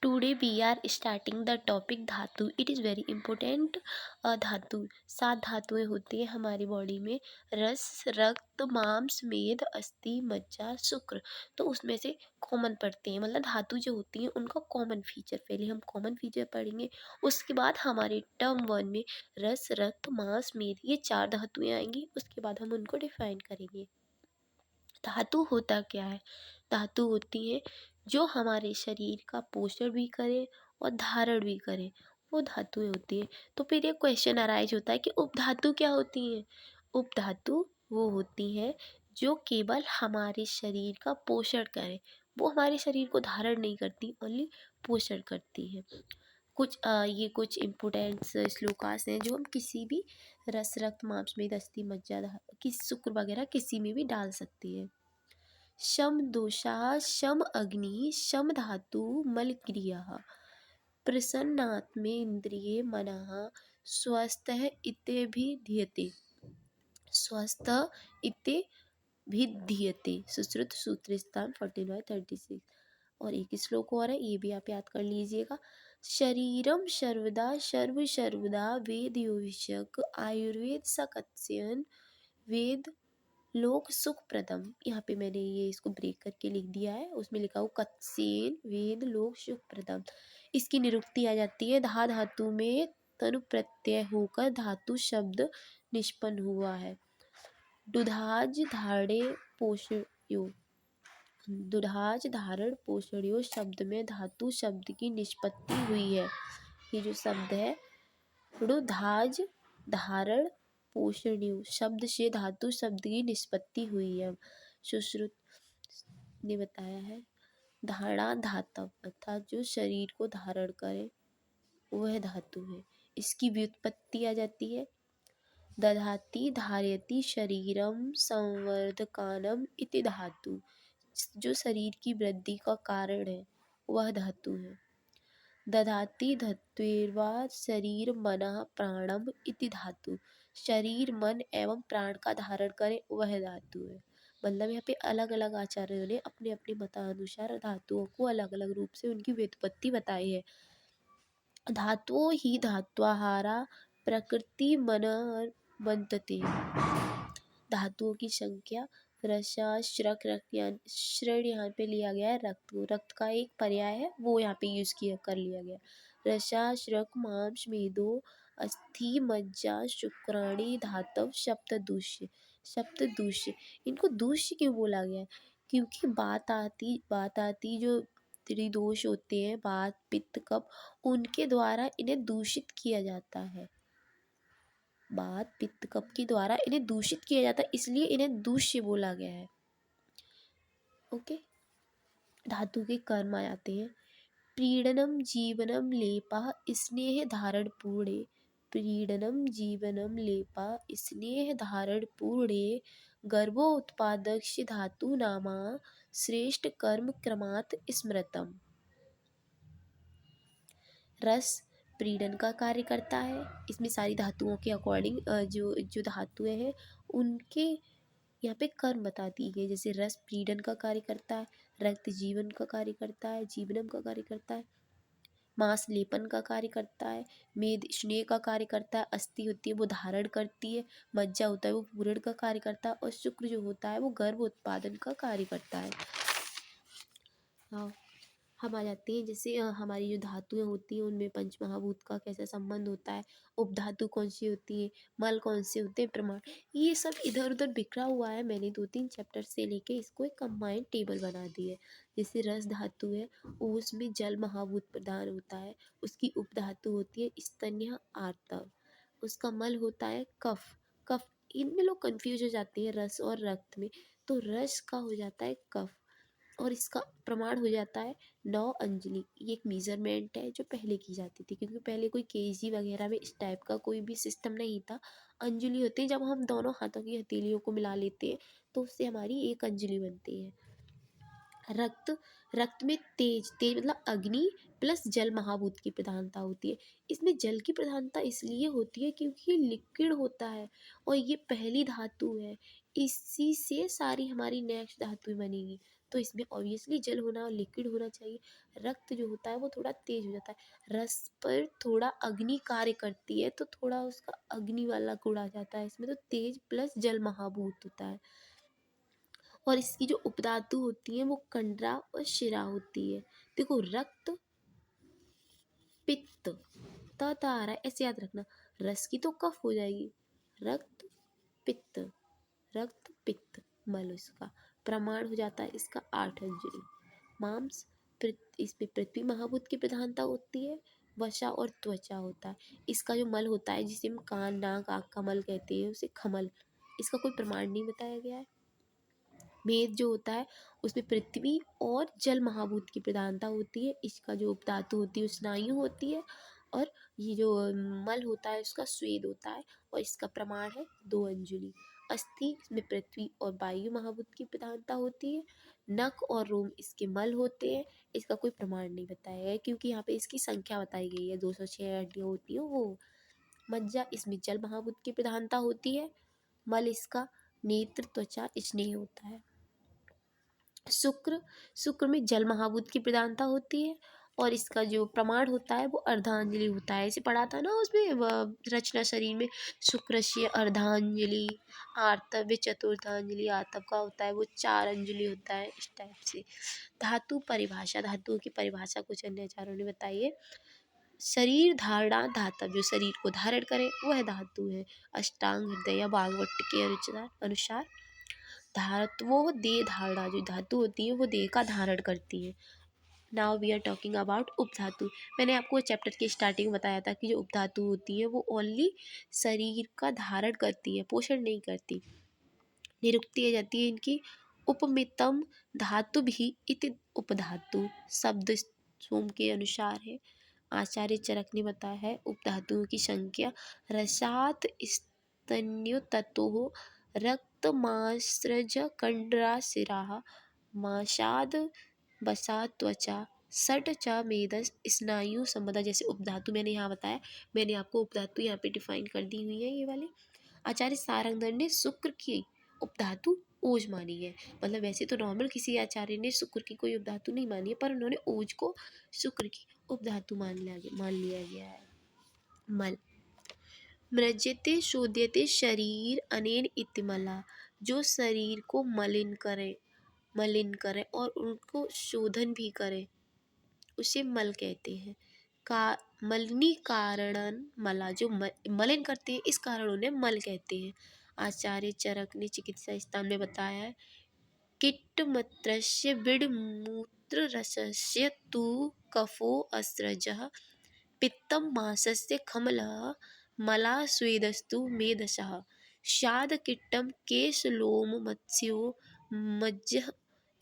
Today we are starting the topic धातु। It is very important. धातु 7 धातुएं होती हैं हमारी बॉडी में, रस, रक्त, मांस, मेद, अस्थि, मज्जा, शुक्र। तो उसमें से कॉमन पढ़ते हैं, मतलब धातु जो होती हैं उनका कॉमन फीचर, पहले हम कॉमन फीचर पढ़ेंगे, उसके बाद हमारे टर्म 1 में रस, रक्त, मांस, मेद, ये 4 धातुएं आएंगी, उसके बाद हम उनको डिफाइन करेंगे। धातु होता क्या है? धातु होती है जो हमारे शरीर का पोषण भी करे और धारण भी करे, वो धातुएं होती है। तो फिर ये क्वेश्चन अराइज होता है कि उपधातु क्या होती हैं? उपधातु वो होती है जो केवल हमारे शरीर का पोषण करे, वो हमारे शरीर को धारण नहीं करती, ओनली पोषण करती है। ये कुछ इम्पोर्टेंट श्लोकास हैं जो हम किसी भी रस, रक्त, मांस, मेद, अस्थि, मज्जा, किस शुक्र वगैरह किसी में भी डाल सकती है। शम दोषा, शम अग्नि, शम धातु, मल क्रिया, प्रसन्नात्मेन्द्रिये मनः, स्वस्थः इत्यभिधीयते, स्वस्थः इत्यभिधीयते। सुश्रुत सूत्र स्थान 14/36। और एक श्लोक और है, ये भी आप याद कर लीजिएगा। शरीरम सर्वदा सर्व सर्वदा वेद योषक आयुर्वेद सकत्स्यन वेद लोक सुख प्रदम। यहाँ पे मैंने ये इसको ब्रेक करके लिख दिया है, उसमें लिखा हो कत्सेन वेद लोक सुख प्रदम। इसकी निरुक्ति आ जाती है, धा धातु में तनु प्रत्यय होकर धातु शब्द निष्पन्न हुआ है। दुधाज धारे पोषयो, दुधाज धारण पोषणयो शब्द में धातु शब्द की निष्पत्ति हुई है। ये जो शब्द है रुधाज धारण पोषणीय शब्द से धातु शब्द की निष्पत्ति हुई है। सुश्रुत ने बताया है, धारणा धातव अर्थात जो शरीर को धारण करे वह धातु है। इसकी व्युत्पत्ति आ जाती है, दधाति धारयति शरीरम संवर्धकानम इति धातु। जो शरीर की वृद्धि का कारण है वह धातु है। दधाति धत्वेर्वा शरीर मनः प्राणम इति धातु। शरीर, मन एवं प्राण का धारण करे वह धातु है। मतलब यहाँ पे अलग अलग आचार्यों ने अपने अपने मतानुसार धातुओं को अलग अलग रूप से उनकी व्युत्पत्ति बताई है। धातुओं ही धात्वाहारा प्रकृति मन बनते। धातुओं की संख्या रसा, श्रक, श्रण यहाँ पे लिया गया है रक्त को, रक्त का एक पर्याय है वो यहाँ पे यूज किया कर लिया गया। रसा, श्रक, मांस, मेदो, अस्थि, मज्जा, शुक्राणी, धातव, सप्तदुष्य। सप्तदुष्य, इनको दूष्य क्यों बोला गया है? क्योंकि बात आती जो त्रिदोष होते हैं, वात, पित्त, कफ, उनके द्वारा इन्हें दूषित किया जाता है। वात, पित्त, कफ के द्वारा इन्हें दूषित किया जाता है, इसलिए इन्हें दूष्य बोला गया है। ओके, धातु के कर्म आ जाते हैं। प्रीडनम जीवनम लेपा स्नेह धारण पूर्णे, प्रीडनम जीवनम लेपा स्नेह धारण पूर्णे, गर्भोत्पादक्ष धातु नामा श्रेष्ठ कर्म क्रमात् स्मृतम। रस प्रीडन का कार्य करता है, इसमें सारी धातुओं के अकॉर्डिंग जो जो धातुएं हैं उनके यहाँ पे कर्म बता दी गई। जैसे रस प्रीडन का कार्य करता है, रक्त जीवन का कार्य करता है, जीवनम का कार्य करता है, मांस लेपन का कार्य करता है, मेद स्नेह का कार्य करता है, अस्थि होती है वो धारण करती है, मज्जा होता है वो पूरण का कार्य करता है, और शुक्र जो होता है वो गर्भ उत्पादन का कार्य करता है। हाँ, हम आ जाते हैं जैसे हमारी जो धातुएं होती हैं उनमें पंचमहाभूत का कैसा संबंध होता है, उपधातु कौन सी होती है, मल कौन से होते हैं, प्रमाण, ये सब इधर उधर बिखरा हुआ है। मैंने 2-3 चैप्टर से लेके इसको एक कंबाइंड टेबल बना दी है। जैसे रस धातु है उसमें जल महाभूत प्रधान होता है, उसकी उपधातु होती है स्तन्य आर्तव, उसका मल होता है कफ। कफ, इनमें लोग कंफ्यूज हो जाते हैं रस और रक्त में, तो रस का हो जाता है कफ और इसका प्रमाण हो जाता है 9 अंजलि। ये एक मेजरमेंट है जो पहले की जाती थी, क्योंकि पहले कोई केजी वगैरह में इस टाइप का कोई भी सिस्टम नहीं था। अंजलि होती है जब हम दोनों हाथों की हथेलियों को मिला लेते हैं तो उससे हमारी एक अंजलि बनती है। रक्त, रक्त में तेज, तेज मतलब अग्नि प्लस जल महाभूत की प्रधानता होती है। इसमें जल की प्रधानता इसलिए होती है क्योंकि ये लिक्विड होता है और ये पहली धातु है, इसी से सारी हमारी नेक्स्ट धातुएं बनेगी। तो इसमें ऑब्वियसली जल होना और लिक्विड होना चाहिए। रक्त जो होता है वो थोड़ा तेज हो जाता है, रस पर थोड़ा अग्नि कार्य करती है तो थोड़ा उसका अग्नि वाला गुण आ जाता है इसमें, तो तेज प्लस जल महाभूत होता है। और इसकी जो उपधातु होती है वो कंडरा और शिरा होती है। देखो रक्त, पित्त, त त आ रहा है ऐसे याद रखना, रस की तो कफ हो जाएगी, रक्त पित्त, रक्त पित्त मल, इसका प्रमाण हो जाता है इसका 8 अंजलि। मांस, इसमें पृथ्वी महाभूत की प्रधानता होती है, वसा और त्वचा होता है। इसका जो मल होता है जिसे हम कान नाक आँख का मल कहते हैं उसे खमल, इसका कोई प्रमाण नहीं बताया गया है। मेद जो होता है उसमें पृथ्वी और जल महाभूत की प्रधानता होती है, इसका जो उपधातु होती है स्नायु होती है, और ये जो मल होता है उसका स्वेद होता है, और इसका प्रमाण है 2 अंजलि। अस्थि, इसमें पृथ्वी और वायु महाभूत की प्रधानता होती है। नख और रोम इसके मल होते हैं, इसका कोई प्रमाण नहीं बताया है क्योंकि यहाँ पे इसकी संख्या बताई गई है 206 हड्डियाँ होती हैं वो। मज्जा, इसमें जल महाभूत की प्रधानता होती है, मल इसका नेत्र त्वचा स्नेह होता है। शुक्र, शुक्र में जल महाभूत की प्रधानता होती है, और इसका जो प्रमाण होता है वो अर्धांजलि होता है। इसे पढ़ा था ना उसमें रचना शरीर में, शुक्रस्य अर्धांजलि, आर्तव्य चतुर्थांजलि, आर्तव का होता है वो 4 अंजलि होता है, इस टाइप से। धातु परिभाषा, धातुओं की परिभाषा कुछ अन्य आचार्यों ने बताई है। शरीर धारणा धातव, जो शरीर को धारण करे वह धातु है। अष्टांग हृदय भागवत के अनुसार धातुओं देह धारणा, जो धातु होती है वो देह का धारण करती है। Now we are talking about उपधातु। मैंने आपको चैप्टर की स्टार्टिंग में बताया था कि जो उपधातु होती है वो ओनली शरीर का धारण करती है, पोषण नहीं करती। निरुक्ति आ जाती है इनकी, उपमितम धातु भी इति उपधातु, शब्द सोम के अनुसार है। आचार्य चरक ने बताया है उपधातुओं की संख्या, रसात स्तन्युततो रक्तमास्रज कंडरा शिरा माषाद वसा त्वचा सट च मेदस स्नायु संबंधा, जैसे उपधातु मैंने यहाँ बताया, मैंने आपको उपधातु यहाँ पे डिफाइन कर दी हुई है ये वाली। आचार्य सारंगधर ने शुक्र की उपधातु ओज मानी है, मतलब वैसे तो नॉर्मल किसी आचार्य ने शुक्र की कोई उपधातु नहीं मानी है, पर उन्होंने ओज को शुक्र की उपधातु मान लिया गया है। मल, मृज्यते शोध्यते शरीर अनेन इति मला, जो शरीर को मलिन करे और उनको शोधन भी करे उसे मल कहते हैं। का मलिनी कारणन मला, जो मलिन करते हैं इस कारण उन्हें मल कहते हैं। आचार्य चरक ने चिकित्सा स्थान में बताया है, किट्टमत्रस्य विडमूत्र रसस्य तु कफो अस्रजः पित्तम मासस्य खमलः मला स्वेदस्तु मेदसः शाद किट्टम केशलोम मत्स्यो मज्जः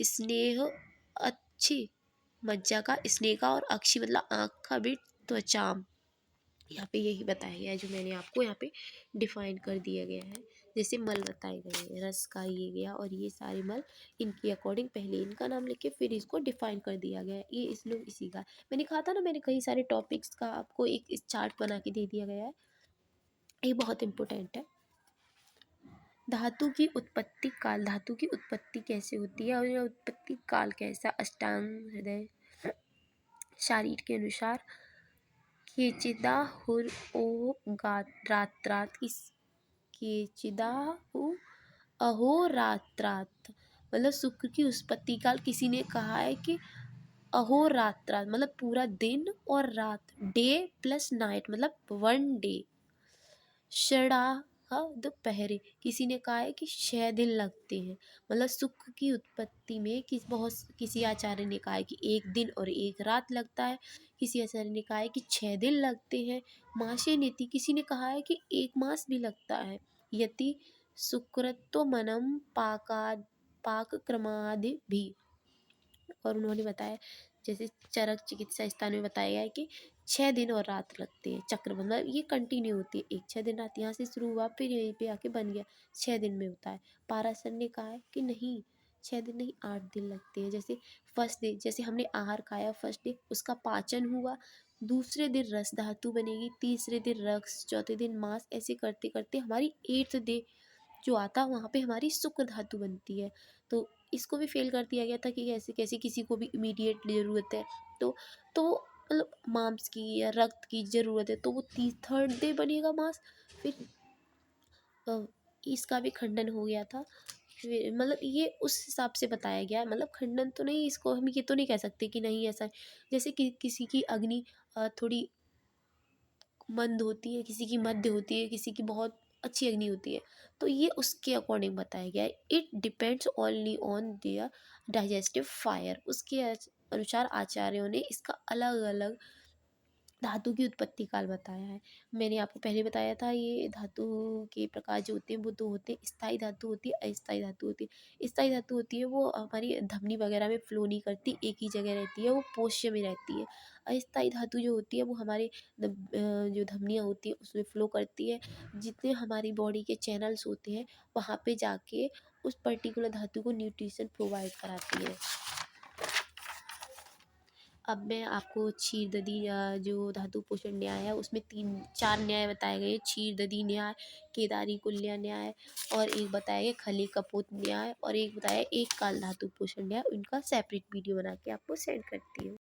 स्नेह अच्छी, मज्जा का स्नेह का, और अक्षी मतलब आँख का भी त्वचाम। यहाँ पे यही बताया गया है जो मैंने आपको यहाँ पे डिफाइन कर दिया गया है, जैसे मल बताए गए हैं, रस का ये गया और ये सारे मल इनके अकॉर्डिंग पहले इनका नाम लिख के फिर इसको डिफाइन कर दिया गया है। ये इस लोग इसी का मैंने कहा था ना, मैंने कई सारे टॉपिक्स का आपको एक इस चार्ट बना के दे दिया गया है, ये बहुत इंपॉर्टेंट है। धातु की उत्पत्ति काल, धातु की उत्पत्ति कैसे होती है और यह उत्पत्ति काल कैसा। अष्टांग हृदय शारीर के अनुसार केचिदाहुर ओ रात्रात, इस केचिदाहु अहोरात्रात, मतलब शुक्र की उत्पत्ति काल किसी ने कहा है कि अहोरात्रात मतलब पूरा दिन और रात, डे प्लस नाइट मतलब 1 डे। षडाह दोपहरे, किसी ने कहा है कि 6 दिन लगते हैं, मतलब शुक्र की उत्पत्ति में किसी आचार्य ने कहा है कि 1 दिन और 1 रात लगता है, किसी आचार्य ने कहा है कि 6 दिन लगते हैं। मासे नीति, किसी ने कहा है कि 1 मास भी लगता है। यति शुक्रत्व मनम पाक क्रमादि भी, और उन्होंने बताया जैसे चरक चिकित्सा स्थान में बताया गया है कि 6 दिन और रात लगते हैं, चक्र मतलब ये कंटिन्यू होती है, 6 दिन रात यहाँ से शुरू हुआ फिर यहीं पे आके बन गया, 6 दिन में होता है। पाराशर ने कहा है कि नहीं 6 दिन नहीं 8 दिन लगते हैं। जैसे फर्स्ट डे, जैसे हमने आहार खाया फर्स्ट डे, उसका पाचन हुआ, दूसरे दिन रस धातु बनेगी, तीसरे दिन रक्त, चौथे दिन मांस, ऐसे करते करते हमारी 8th डे जो आता है वहाँ पे हमारी शुक्र धातु बनती है। तो इसको भी फेल कर दिया गया था कि कैसे कैसे किसी को भी इमीडिएट ज़रूरत है, तो मतलब मांस की या रक्त की ज़रूरत है, तो वो ती थर्ड डे बनेगा मांस। फिर अ, इसका भी खंडन हो गया था। फिर मतलब ये उस हिसाब से बताया गया है, मतलब खंडन तो नहीं, इसको हम ये तो नहीं कह सकते कि नहीं ऐसा है। जैसे कि किसी की अग्नि थोड़ी मंद होती है, किसी की मध्य होती है, किसी की बहुत अच्छी अग्नि होती है, तो ये उसके अकॉर्डिंग बताया गया है। It depends only on their digestive fire. उसके अनुसार आचार्यों ने इसका अलग अलग धातु की उत्पत्ति काल बताया है। मैंने आपको पहले बताया था, ये धातु के प्रकार जो होते हैं वो दो होते हैं, स्थायी धातु होती है, अस्थायी धातु होती है। स्थायी धातु होती है वो हमारी धमनी वगैरह में फ्लो नहीं करती, एक ही जगह रहती है, वो पोष्य में रहती है। अस्थायी धातु जो होती है वो हमारे जो धमनियाँ होती हैं उसमें फ्लो करती है। जितने हमारी बॉडी के चैनल्स होते हैं वहाँ पे जाके उस पर्टिकुलर धातु को न्यूट्रिशन प्रोवाइड कराती है। अब मैं आपको क्षीरदधी जो धातु पोषण न्याय है उसमें 3-4 न्याय बताए गए। क्षीरदधी न्याय, केदारी कुल्य न्याय, और एक बताया गया खली कपोत न्याय, और एक बताया एक काल धातु पोषण न्याय। उनका सेपरेट वीडियो बना के आपको सेंड करती हूँ।